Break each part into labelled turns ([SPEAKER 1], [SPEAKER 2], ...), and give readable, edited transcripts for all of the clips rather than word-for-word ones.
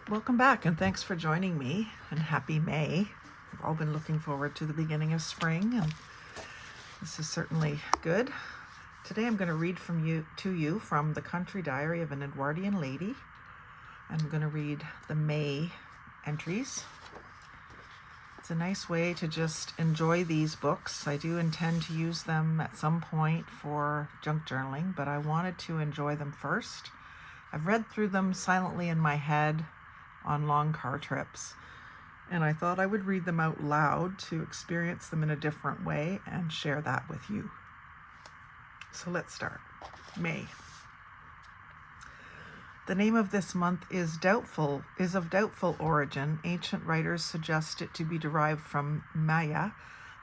[SPEAKER 1] Welcome back, and thanks for joining me, and happy May. We've all been looking forward to the beginning of spring, and this is certainly good. Today I'm going to read to you from the Country Diary of an Edwardian Lady. I'm going to read the May entries. It's a nice way to just enjoy these books. I do intend to use them at some point for junk journaling, but I wanted to enjoy them first. I've read through them silently in my head on long car trips, and I thought I would read them out loud to experience them in a different way and share that with you. So let's start. May. The name of this month is of doubtful origin. Ancient writers suggest it to be derived from Maia,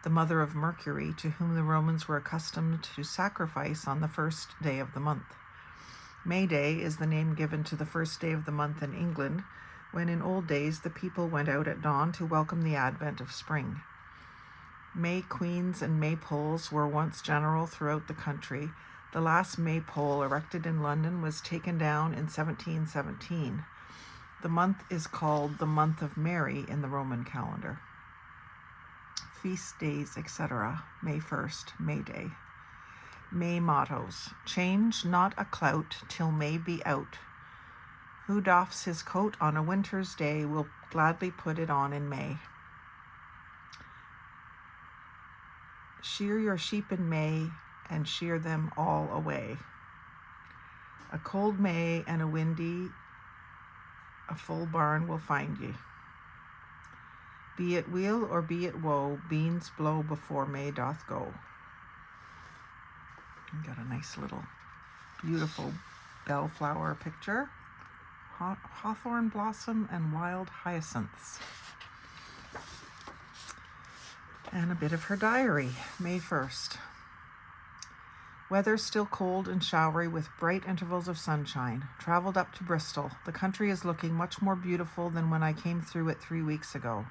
[SPEAKER 1] the mother of Mercury, to whom the Romans were accustomed to sacrifice on the first day of the month. May Day is the name given to the first day of the month in England, when in old days the people went out at dawn to welcome the advent of spring. May queens and maypoles were once general throughout the country. The last maypole erected in London was taken down in 1717. The month is called the month of Mary in the Roman calendar. Feast days, etc. May 1st, May Day. May mottos. Change not a clout till May be out. Who doffs his coat on a winter's day will gladly put it on in May. Shear your sheep in May and shear them all away. A cold May and a windy, a full barn will find ye. Be it weal or be it woe, beans blow before May doth go. I've got a nice little beautiful bellflower picture. Hawthorn blossom and wild hyacinths. And a bit of her diary. May 1st. Weather still cold and showery with bright intervals of sunshine. Traveled up to Bristol. The country is looking much more beautiful than when I came through it 3 weeks ago.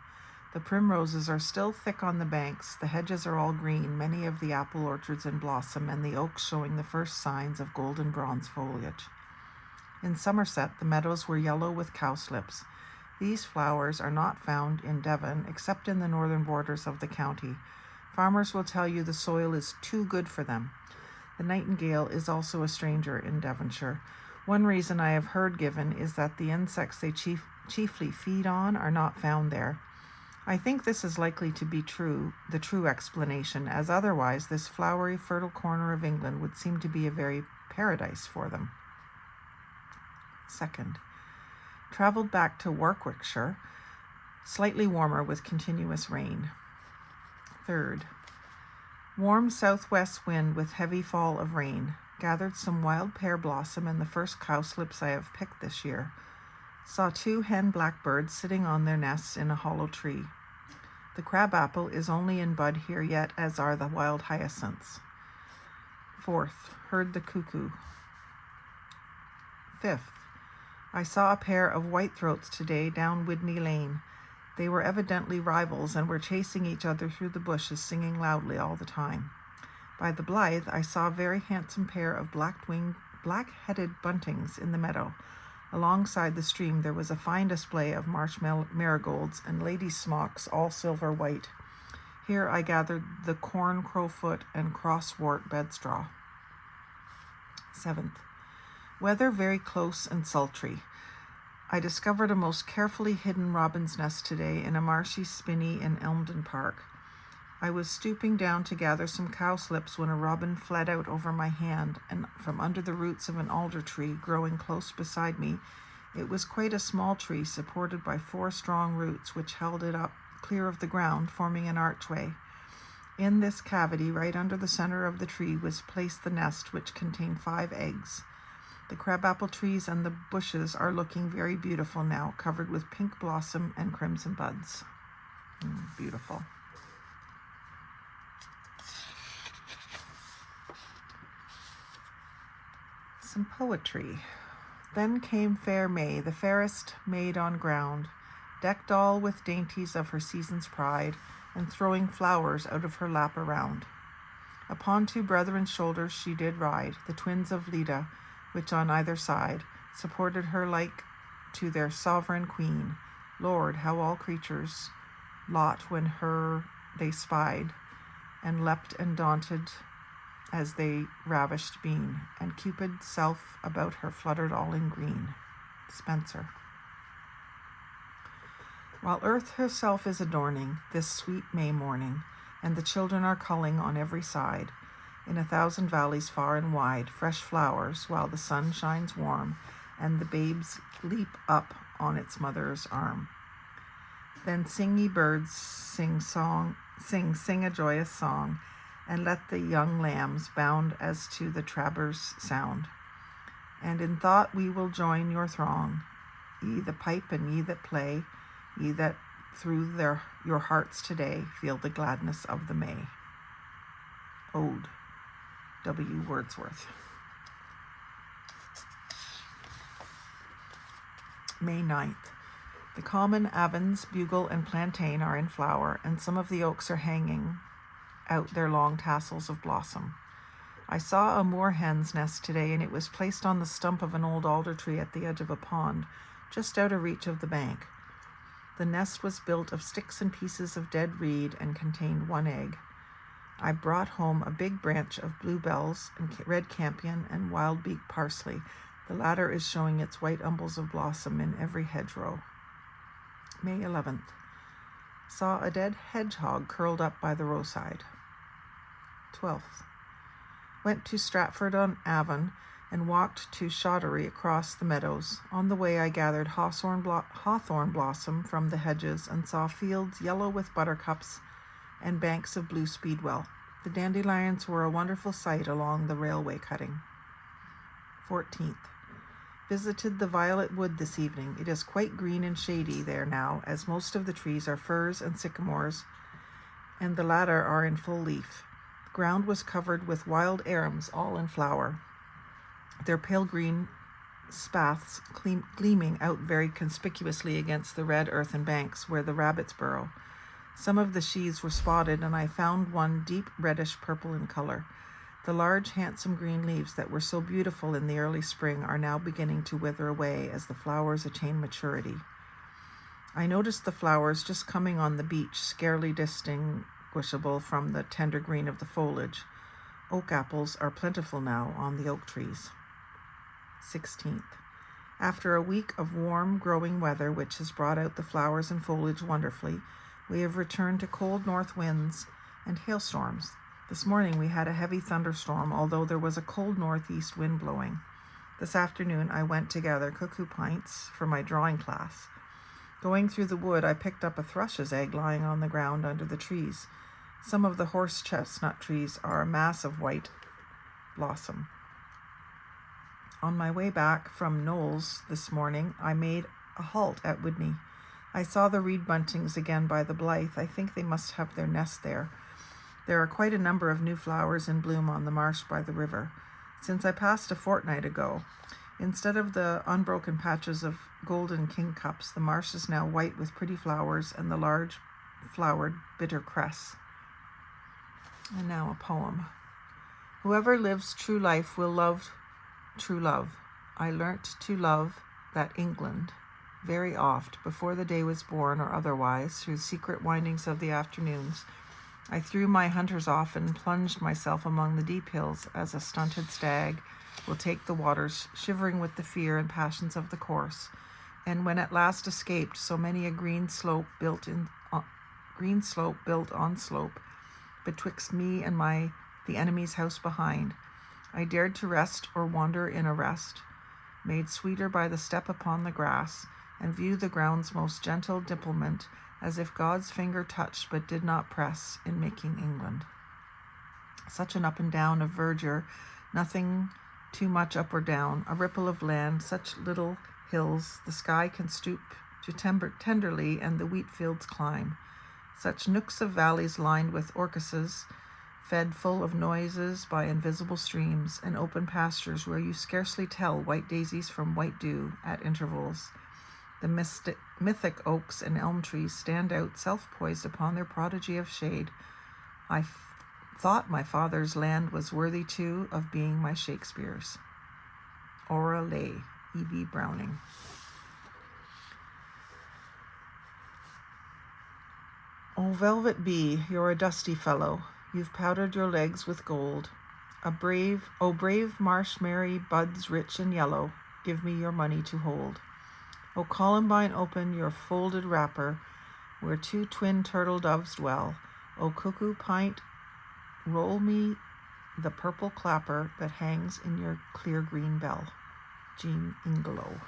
[SPEAKER 1] The primroses are still thick on the banks. The hedges are all green, many of the apple orchards in blossom, and the oaks showing the first signs of golden bronze foliage. In Somerset, the meadows were yellow with cowslips. These flowers are not found in Devon, except in the northern borders of the county. Farmers will tell you the soil is too good for them. The nightingale is also a stranger in Devonshire. One reason I have heard given is that the insects they chiefly feed on are not found there. I think this is likely to be the true explanation, as otherwise this flowery, fertile corner of England would seem to be a very paradise for them. 2nd, traveled back to Warwickshire, slightly warmer with continuous rain. 3rd, warm southwest wind with heavy fall of rain. Gathered some wild pear blossom and the first cowslips I have picked this year. Saw 2 hen blackbirds sitting on their nests in a hollow tree. The crabapple is only in bud here yet, as are the wild hyacinths. 4th, heard the cuckoo. 5th, I saw a pair of whitethroats today down Widney Lane. They were evidently rivals and were chasing each other through the bushes, singing loudly all the time. By the Blythe, I saw a very handsome pair of black-headed buntings in the meadow. Alongside the stream there was a fine display of marsh marigolds and ladies' smocks, all silver white. Here I gathered the corn crowfoot and crosswort bedstraw. 7th, weather very close and sultry. I discovered a most carefully hidden robin's nest today in a marshy spinney in Elmdon Park. I was stooping down to gather some cowslips when a robin fled out over my hand, and from under the roots of an alder tree growing close beside me. It was quite a small tree, supported by 4 strong roots which held it up clear of the ground, forming an archway. In this cavity, right under the center of the tree, was placed the nest, which contained 5 eggs. The crabapple trees and the bushes are looking very beautiful now, covered with pink blossom and crimson buds. Beautiful. Some poetry. Then came fair May, the fairest maid on ground, decked all with dainties of her season's pride, and throwing flowers out of her lap around. Upon 2 brethren's shoulders she did ride, the twins of Leda, which on either side supported her like to their sovereign queen. Lord, how all creatures lot when her they spied, and leapt and daunted as they ravished been, and Cupid's self about her fluttered all in green. Spenser. While earth herself is adorning this sweet May morning, and the children are culling on every side, in 1,000 valleys far and wide, fresh flowers, while the sun shines warm, and the babes leap up on its mother's arm. Then sing, ye birds, sing a joyous song, and let the young lambs bound as to the traber's sound. And in thought we will join your throng, ye that pipe and ye that play, ye that through your hearts today feel the gladness of the May. Ode, W. Wordsworth. May 9th. The common avens, bugle, and plantain are in flower, and some of the oaks are hanging out their long tassels of blossom. I saw a moorhen's nest today, and it was placed on the stump of an old alder tree at the edge of a pond, just out of reach of the bank. The nest was built of sticks and pieces of dead reed and contained 1 egg. I brought home a big branch of bluebells and red campion and wild-beak parsley. The latter is showing its white umbels of blossom in every hedgerow. May 11th. Saw a dead hedgehog curled up by the roadside. 12th. Went to Stratford-on-Avon and walked to Shottery across the meadows. On the way I gathered hawthorn blossom from the hedges and saw fields yellow with buttercups and banks of blue speedwell. The dandelions were a wonderful sight along the railway cutting. 14th. Visited the Violet Wood this evening. It is quite green and shady there now, as most of the trees are firs and sycamores, and the latter are in full leaf. The ground was covered with wild arums, all in flower, their pale green spathes gleaming out very conspicuously against the red earthen banks where the rabbits burrow. Some of the sheaths were spotted, and I found one deep reddish purple in color. The large, handsome green leaves that were so beautiful in the early spring are now beginning to wither away as the flowers attain maturity. I noticed the flowers just coming on the beach, scarcely distinguishable from the tender green of the foliage. Oak apples are plentiful now on the oak trees. 16th. After a week of warm, growing weather, which has brought out the flowers and foliage wonderfully, we have returned to cold north winds and hailstorms. This morning we had a heavy thunderstorm, although there was a cold northeast wind blowing. This afternoon I went to gather cuckoo pints for my drawing class. Going through the wood, I picked up a thrush's egg lying on the ground under the trees. Some of the horse chestnut trees are a mass of white blossom. On my way back from Knowles this morning, I made a halt at Woodney. I saw the reed buntings again by the Blythe. I think they must have their nest there. There are quite a number of new flowers in bloom on the marsh by the river. Since I passed a fortnight ago, instead of the unbroken patches of golden kingcups, the marsh is now white with pretty flowers and the large flowered bitter cress. And now a poem. Whoever lives true life will love true love. I learnt to love that England very oft, before the day was born or otherwise, through the secret windings of the afternoons. I threw my hunters off and plunged myself among the deep hills as a stunted stag will take the waters, shivering with the fear and passions of the course. And when at last escaped so many a green slope built on slope, betwixt me and the enemy's house behind, I dared to rest or wander in a rest, made sweeter by the step upon the grass, and view the ground's most gentle dimplement, as if God's finger touched but did not press in making England. Such an up and down of verdure, nothing too much up or down, a ripple of land, such little hills, the sky can stoop to tenderly, and the wheat fields climb. Such nooks of valleys lined with orchises, fed full of noises by invisible streams, and open pastures where you scarcely tell white daisies from white dew at intervals. The mythic oaks and elm trees stand out self-poised upon their prodigy of shade. I thought my father's land was worthy too of being my Shakespeare's. Aura Lay, E.B. Browning. O velvet bee, you're a dusty fellow, you've powdered your legs with gold. O brave marsh-merry buds rich and yellow, give me your money to hold. O columbine, open your folded wrapper, where two twin turtle doves dwell. O cuckoo pint, roll me the purple clapper that hangs in your clear green bell. Jean Ingelow.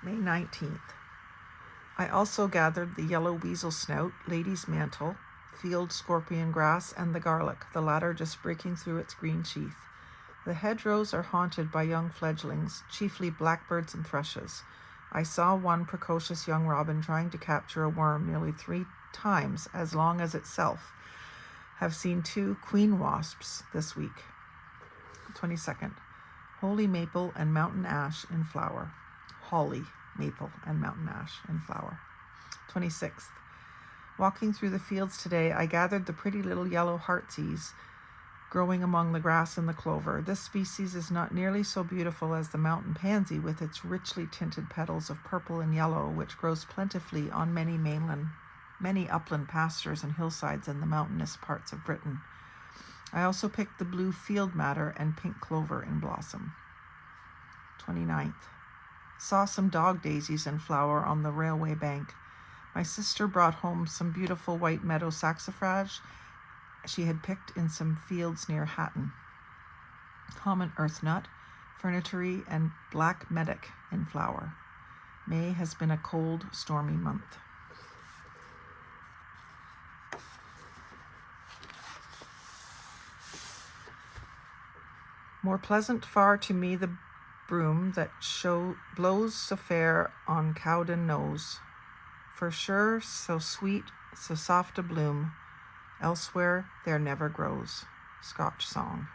[SPEAKER 1] May 19th. I also gathered the yellow weasel snout, lady's mantle, field scorpion grass, and the garlic, the latter just breaking through its green sheath. The hedgerows are haunted by young fledglings, chiefly blackbirds and thrushes. I saw one precocious young robin trying to capture a worm nearly 3 times as long as itself. Have seen 2 queen wasps this week. 22nd. Holy maple and mountain ash in flower. Holly, maple, and mountain ash in flower. 26th. Walking through the fields today, I gathered the pretty little yellow heartsease growing among the grass and the clover. This species is not nearly so beautiful as the mountain pansy with its richly tinted petals of purple and yellow, which grows plentifully on many upland pastures and hillsides in the mountainous parts of Britain. I also picked the blue field madder and pink clover in blossom. 29th. Saw some dog daisies in flower on the railway bank. My sister brought home some beautiful white meadow saxifrage she had picked in some fields near Hatton. Common earthnut, furnitory, and black medic in flower. May has been a cold, stormy month. More pleasant far to me the broom that blows so fair on Cowden nose, for sure so sweet, so soft a bloom, elsewhere there never grows. Scotch song.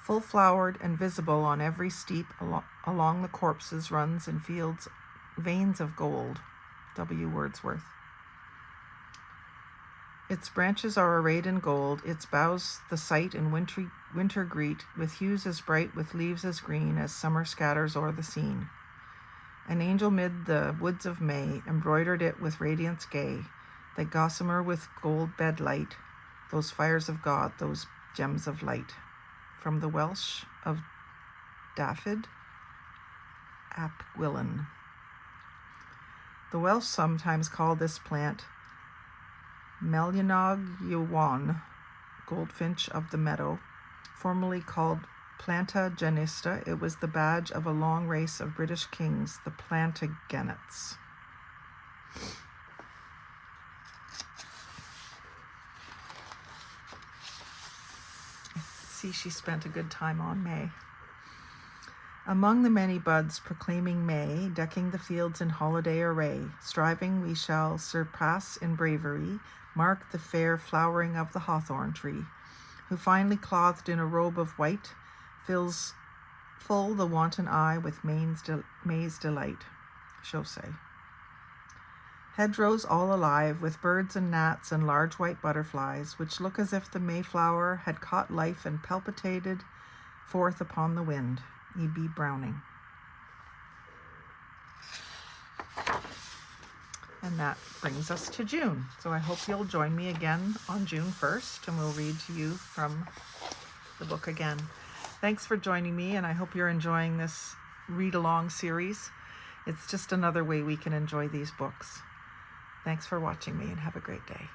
[SPEAKER 1] Full flowered and visible on every steep along the corpses runs in fields veins of gold. W. Wordsworth. Its branches are arrayed in gold, its boughs the sight in winter greet, with hues as bright, with leaves as green, as summer scatters o'er the scene. An angel mid the woods of May embroidered it with radiance gay, that gossamer with gold bed light, those fires of God, those gems of light. From the Welsh of Daffyd ap Gwilyn. The Welsh sometimes call this plant Melianog Iwan, goldfinch of the meadow, formerly called Planta genista. It was the badge of a long race of British kings, the Plantagenets. See, she spent a good time on May. Among the many buds proclaiming May, decking the fields in holiday array, striving we shall surpass in bravery, mark the fair flowering of the hawthorn tree, who finely clothed in a robe of white, fills full the wanton eye with May's delight. Chaucer. Hedgerows all alive with birds and gnats and large white butterflies, which look as if the Mayflower had caught life and palpitated forth upon the wind. E.B. Browning. And that brings us to June. So I hope you'll join me again on June 1st, and we'll read to you from the book again. Thanks for joining me, and I hope you're enjoying this read-along series. It's just another way we can enjoy these books. Thanks for watching me, and have a great day.